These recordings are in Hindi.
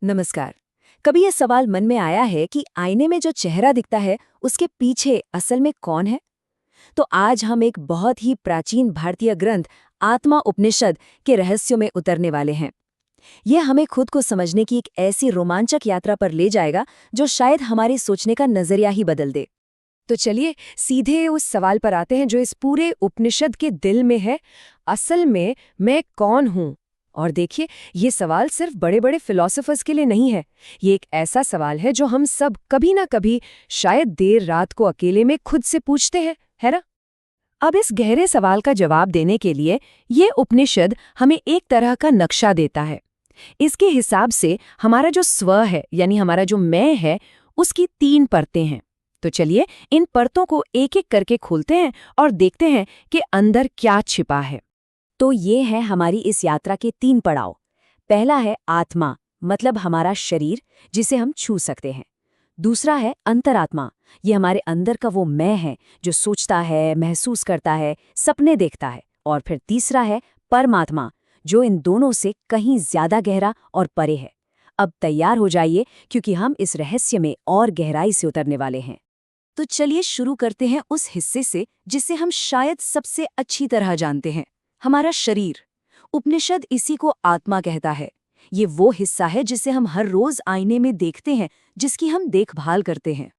नमस्कार। कभी ये सवाल मन में आया है कि आईने में जो चेहरा दिखता है उसके पीछे असल में कौन है? तो आज हम एक बहुत ही प्राचीन भारतीय ग्रंथ आत्मा उपनिषद के रहस्यों में उतरने वाले हैं। यह हमें खुद को समझने की एक ऐसी रोमांचक यात्रा पर ले जाएगा जो शायद हमारे सोचने का नजरिया ही बदल दे। तो चलिए सीधे उस सवाल पर आते हैं जो इस पूरे उपनिषद के दिल में है। असल में मैं कौन हूं? और देखिए, ये सवाल सिर्फ बड़े बड़े फिलोसोफर्स के लिए नहीं है। ये एक ऐसा सवाल है जो हम सब कभी ना कभी, शायद देर रात को अकेले में खुद से पूछते हैं, है ना? अब इस गहरे सवाल का जवाब देने के लिए ये उपनिषद हमें एक तरह का नक्शा देता है। इसके हिसाब से हमारा जो स्व है, यानी हमारा जो मैं है, उसकी 3 परतें हैं। तो चलिए इन परतों को एक एक करके खोलते हैं और देखते हैं कि अंदर क्या छिपा है। तो ये है हमारी इस यात्रा के 3 पड़ाव। पहला है आत्मा, मतलब हमारा शरीर जिसे हम छू सकते हैं। दूसरा है अंतरात्मा, ये हमारे अंदर का वो मैं है जो सोचता है, महसूस करता है, सपने देखता है। और फिर तीसरा है परमात्मा, जो इन दोनों से कहीं ज्यादा गहरा और परे है। अब तैयार हो जाइए, क्योंकि हम इस रहस्य में और गहराई से उतरने वाले हैं। तो चलिए शुरू करते हैं उस हिस्से से जिसे हम शायद सबसे अच्छी तरह जानते हैं, हमारा शरीर। उपनिषद इसी को आत्मा कहता है। ये वो हिस्सा है जिसे हम हर रोज आईने में देखते हैं, जिसकी हम देखभाल करते हैं।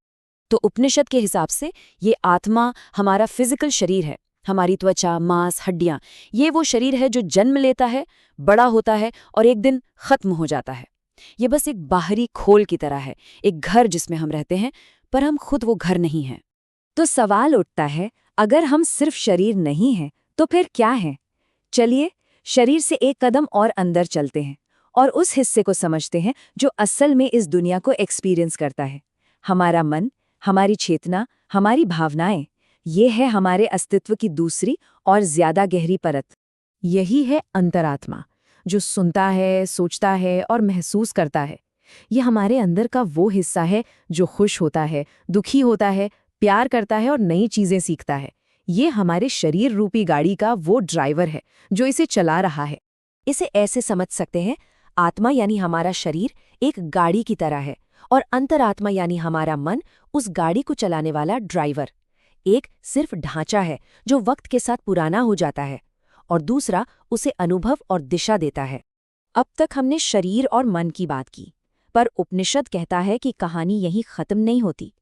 तो उपनिषद के हिसाब से ये आत्मा हमारा फिजिकल शरीर है। हमारी त्वचा, मांस, हड्डियां, ये वो शरीर है जो जन्म लेता है, बड़ा होता है और एक दिन खत्म हो जाता है। ये बस एक बाहरी खोल की तरह है, एक घर जिसमें हम रहते हैं, पर हम खुद वो घर नहीं हैं। तो सवाल उठता है, अगर हम सिर्फ शरीर नहीं हैं, तो फिर क्या है? चलिए शरीर से एक कदम और अंदर चलते हैं और उस हिस्से को समझते हैं जो असल में इस दुनिया को एक्सपीरियंस करता है। हमारा मन, हमारी चेतना, हमारी भावनाएं, ये है हमारे अस्तित्व की दूसरी और ज्यादा गहरी परत। यही है अंतरात्मा, जो सुनता है, सोचता है और महसूस करता है। ये हमारे अंदर का वो हिस्सा है जो खुश होता है, दुखी होता है, प्यार करता है और नई चीजें सीखता है। ये हमारे शरीर रूपी गाड़ी का वो ड्राइवर है जो इसे चला रहा है। इसे ऐसे समझ सकते हैं, आत्मा यानी हमारा शरीर एक गाड़ी की तरह है और अंतरात्मा यानी हमारा मन उस गाड़ी को चलाने वाला ड्राइवर। एक सिर्फ ढांचा है जो वक्त के साथ पुराना हो जाता है और दूसरा उसे अनुभव और दिशा देता है। अब तक हमने शरीर और मन की बात की, पर उपनिषद कहता है कि कहानी यहीं खत्म नहीं होती।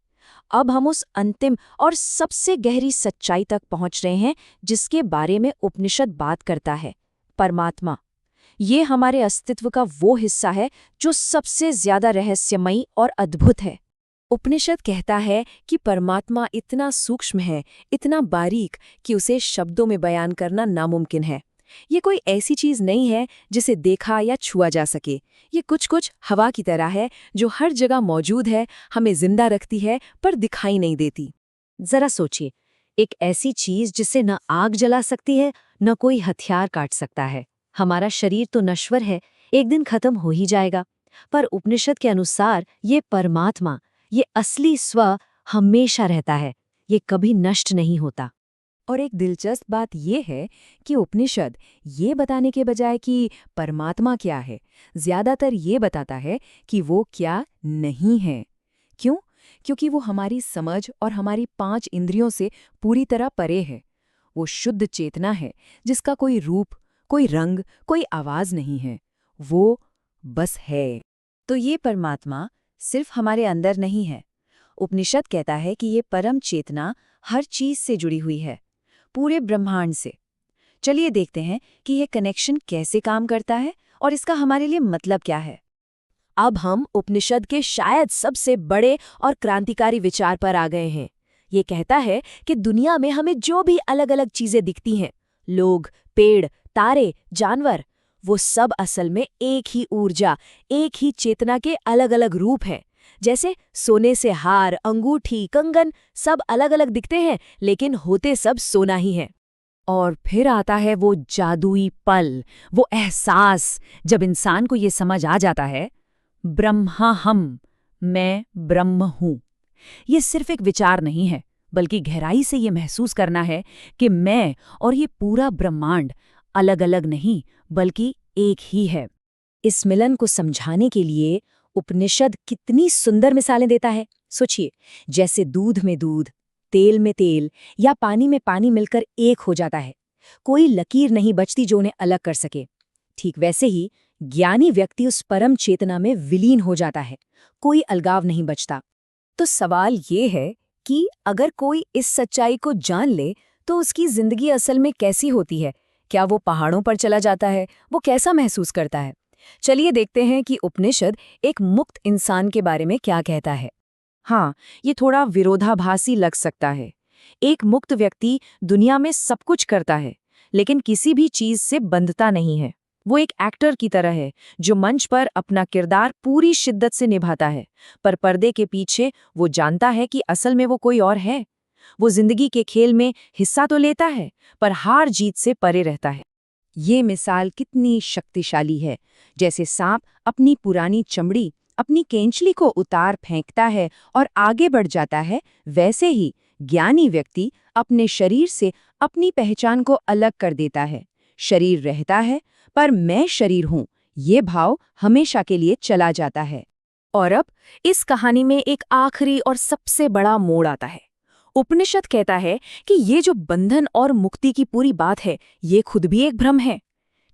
अब हम उस अंतिम और सबसे गहरी सच्चाई तक पहुंच रहे हैं जिसके बारे में उपनिषद बात करता है, परमात्मा। ये हमारे अस्तित्व का वो हिस्सा है जो सबसे ज्यादा रहस्यमयी और अद्भुत है। उपनिषद कहता है कि परमात्मा इतना सूक्ष्म है, इतना बारीक कि उसे शब्दों में बयान करना नामुमकिन है। ये कोई ऐसी चीज नहीं है जिसे देखा या छुआ जा सके। ये कुछ हवा की तरह है जो हर जगह मौजूद है, हमें जिंदा रखती है पर दिखाई नहीं देती। जरा सोचिए, एक ऐसी चीज जिसे न आग जला सकती है, न कोई हथियार काट सकता है। हमारा शरीर तो नश्वर है, एक दिन खत्म हो ही जाएगा। पर उपनिषद के अनुसार ये परमात्मा, ये असली स्व हमेशा रहता है, ये कभी नष्ट नहीं होता। और एक दिलचस्प बात यह है कि उपनिषद ये बताने के बजाय कि परमात्मा क्या है, ज्यादातर ये बताता है कि वो क्या नहीं है। क्यों? क्योंकि वो हमारी समझ और हमारी 5 इंद्रियों से पूरी तरह परे है। वो शुद्ध चेतना है जिसका कोई रूप, कोई रंग, कोई आवाज नहीं है। वो बस है। तो ये परमात्मा सिर्फ हमारे अंदर नहीं है। उपनिषद कहता है कि ये परम चेतना हर चीज से जुड़ी हुई है, पूरे ब्रह्मांड से। चलिए देखते हैं कि यह कनेक्शन कैसे काम करता है और इसका हमारे लिए मतलब क्या है। अब हम उपनिषद के शायद सबसे बड़े और क्रांतिकारी विचार पर आ गए हैं। ये कहता है कि दुनिया में हमें जो भी अलग अलग चीजें दिखती हैं, लोग, पेड़, तारे, जानवर, वो सब असल में एक ही ऊर्जा, एक ही चेतना के अलग अलग रूप हैं। जैसे सोने से हार, अंगूठी, कंगन सब अलग अलग दिखते हैं, लेकिन होते सब सोना ही है। और फिर आता है वो जादुई पल, वो एहसास, जब इंसान को ये समझ आ जाता है, ब्रह्माहम, मैं ब्रह्म हूं। ये सिर्फ एक विचार नहीं है, बल्कि गहराई से ये महसूस करना है कि मैं और ये पूरा ब्रह्मांड अलग अलग नहीं, बल्कि एक ही है। इस मिलन को समझाने के लिए उपनिषद कितनी सुंदर मिसालें देता है। सोचिए, जैसे दूध में दूध, तेल में तेल या पानी में पानी मिलकर एक हो जाता है, कोई लकीर नहीं बचती जो उन्हें अलग कर सके। ठीक वैसे ही ज्ञानी व्यक्ति उस परम चेतना में विलीन हो जाता है, कोई अलगाव नहीं बचता। तो सवाल ये है कि अगर कोई इस सच्चाई को जान ले तो उसकी जिंदगी असल में कैसी होती है? क्या वो पहाड़ों पर चला जाता है? वो कैसा महसूस करता है? चलिए देखते हैं कि उपनिषद एक मुक्त इंसान के बारे में क्या कहता है। हाँ, ये थोड़ा विरोधाभासी लग सकता है। एक मुक्त व्यक्ति दुनिया में सब कुछ करता है, लेकिन किसी भी चीज से बंधता नहीं है। वो एक एक्टर की तरह है जो मंच पर अपना किरदार पूरी शिद्दत से निभाता है, पर पर्दे के पीछे वो जानता है कि असल में वो कोई और है। वो जिंदगी के खेल में हिस्सा तो लेता है, पर हार जीत से परे रहता है। ये मिसाल कितनी शक्तिशाली है। जैसे सांप अपनी पुरानी चमड़ी, अपनी केंचली को उतार फेंकता है और आगे बढ़ जाता है, वैसे ही ज्ञानी व्यक्ति अपने शरीर से अपनी पहचान को अलग कर देता है। शरीर रहता है, पर मैं शरीर हूं, ये भाव हमेशा के लिए चला जाता है। और अब इस कहानी में एक आखिरी और सबसे बड़ा मोड़ आता है। उपनिषद कहता है कि ये जो बंधन और मुक्ति की पूरी बात है, ये खुद भी एक भ्रम है।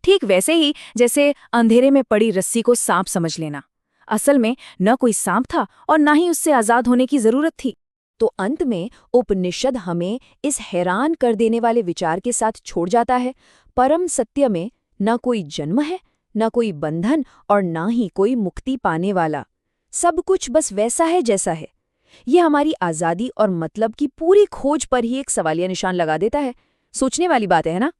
ठीक वैसे ही जैसे अंधेरे में पड़ी रस्सी को सांप समझ लेना। असल में न कोई सांप था और न ही उससे आजाद होने की जरूरत थी। तो अंत में उपनिषद हमें इस हैरान कर देने वाले विचार के साथ छोड़ जाता है, परम सत्य में न कोई जन्म है, न कोई बंधन और न ही कोई मुक्ति पाने वाला। सब कुछ बस वैसा है जैसा है। ये हमारी आज़ादी और मतलब की पूरी खोज पर ही एक सवालिया निशान लगा देता है। सोचने वाली बात है ना?